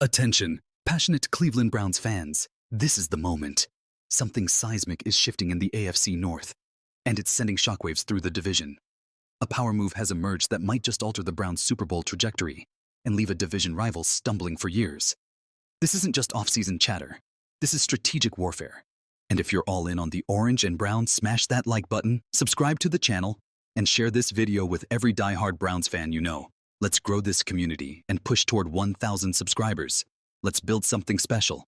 Attention, passionate Cleveland Browns fans. This is the moment. Something seismic is shifting in the AFC North, and it's sending shockwaves through the division. A power move has emerged that might just alter the Browns' Super Bowl trajectory and leave a division rival stumbling for years. This isn't just off-season chatter. This is strategic warfare. And if you're all in on the orange and brown, smash that like button, subscribe to the channel, and share this video with every die-hard Browns fan you know. Let's grow this community and push toward 1,000 subscribers. Let's build something special.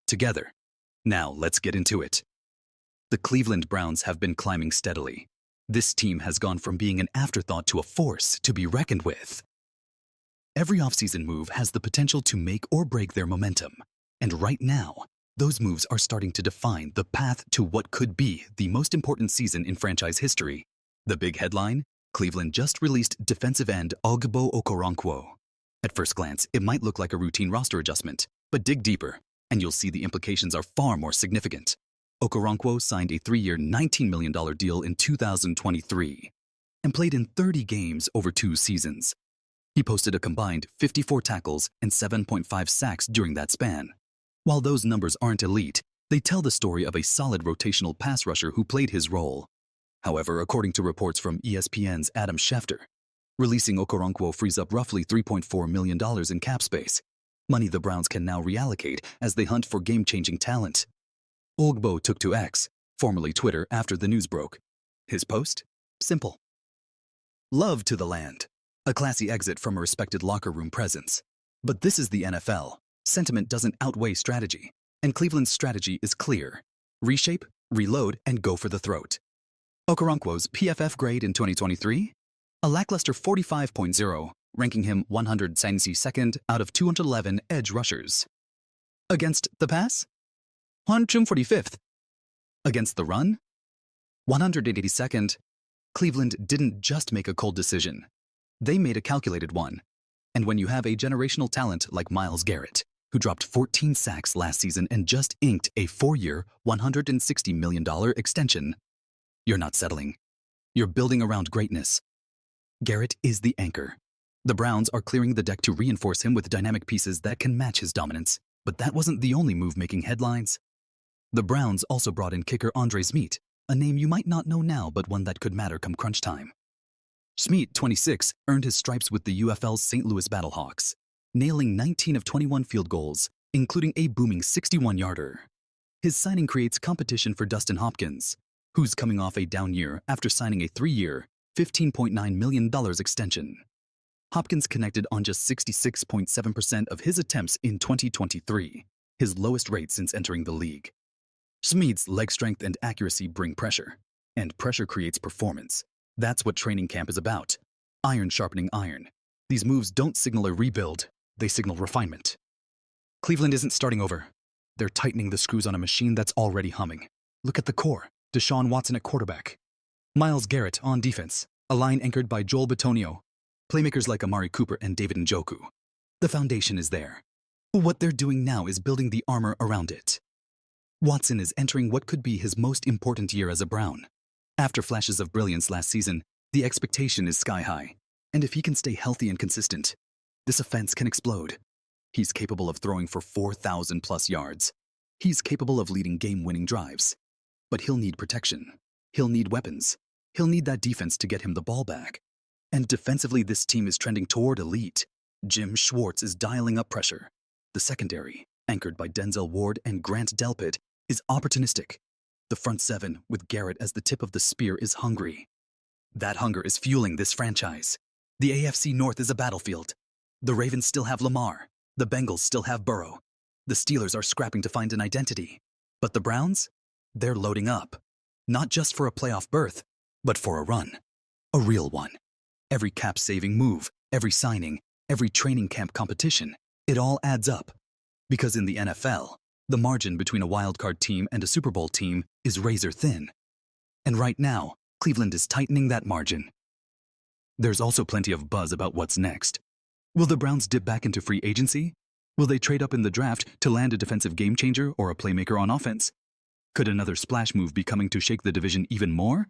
Together. Now, let's get into it. The Cleveland Browns have been climbing steadily. This team has gone from being an afterthought to a force to be reckoned with. Every offseason move has the potential to make or break their momentum. And right now, those moves are starting to define the path to what could be the most important season in franchise history. The big headline? Cleveland just released defensive end Ogbo Okoronkwo. At first glance, it might look like a routine roster adjustment, but dig deeper, and you'll see the implications are far more significant. Okoronkwo signed a 3-year, $19 million deal in 2023 and played in 30 games over 2 seasons. He posted a combined 54 tackles and 7.5 sacks during that span. While those numbers aren't elite, they tell the story of a solid rotational pass rusher who played his role. However, according to reports from ESPN's Adam Schefter, releasing Okoronkwo frees up roughly $3.4 million in cap space, money the Browns can now reallocate as they hunt for game-changing talent. Ogbo took to X, formerly Twitter, after the news broke. His post? Simple. Love to the land. A classy exit from a respected locker room presence. But this is the NFL. Sentiment doesn't outweigh strategy, and Cleveland's strategy is clear. Reshape, reload, and go for the throat. Okoronkwo's PFF grade in 2023? A lackluster 45.0, ranking him 172nd out of 211 edge rushers. Against the pass? 145th. Against the run? 182nd. Cleveland didn't just make a cold decision. They made a calculated one. And when you have a generational talent like Myles Garrett, who dropped 14 sacks last season and just inked a 4-year, $160 million extension, you're not settling. You're building around greatness. Garrett is the anchor. The Browns are clearing the deck to reinforce him with dynamic pieces that can match his dominance. But that wasn't the only move making headlines. The Browns also brought in kicker Andre Smeat, a name you might not know now but one that could matter come crunch time. Smeat, 26, earned his stripes with the UFL's St. Louis Battlehawks, nailing 19 of 21 field goals, including a booming 61-yarder. His signing creates competition for Dustin Hopkins, who's coming off a down year after signing a 3-year, $15.9 million extension. Hopkins connected on just 66.7% of his attempts in 2023, his lowest rate since entering the league. Smeat's leg strength and accuracy bring pressure, and pressure creates performance. That's what training camp is about. Iron sharpening iron. These moves don't signal a rebuild, they signal refinement. Cleveland isn't starting over. They're tightening the screws on a machine that's already humming. Look at the core. Deshaun Watson at quarterback. Myles Garrett on defense, a line anchored by Joel Bitonio. Playmakers like Amari Cooper and David Njoku. The foundation is there. What they're doing now is building the armor around it. Watson is entering what could be his most important year as a Brown. After flashes of brilliance last season, the expectation is sky high. And if he can stay healthy and consistent, this offense can explode. He's capable of throwing for 4,000+ yards. He's capable of leading game-winning drives. But he'll need protection. He'll need weapons. He'll need that defense to get him the ball back. And defensively, this team is trending toward elite. Jim Schwartz is dialing up pressure. The secondary, anchored by Denzel Ward and Grant Delpit, is opportunistic. The front seven, with Garrett as the tip of the spear, is hungry. That hunger is fueling this franchise. The AFC North is a battlefield. The Ravens still have Lamar. The Bengals still have Burrow. The Steelers are scrapping to find an identity. But the Browns? They're loading up. Not just for a playoff berth, but for a run. A real one. Every cap-saving move, every signing, every training camp competition, it all adds up. Because in the NFL, the margin between a wildcard team and a Super Bowl team is razor thin. And right now, Cleveland is tightening that margin. There's also plenty of buzz about what's next. Will the Browns dip back into free agency? Will they trade up in the draft to land a defensive game changer or a playmaker on offense? Could another splash move be coming to shake the division even more?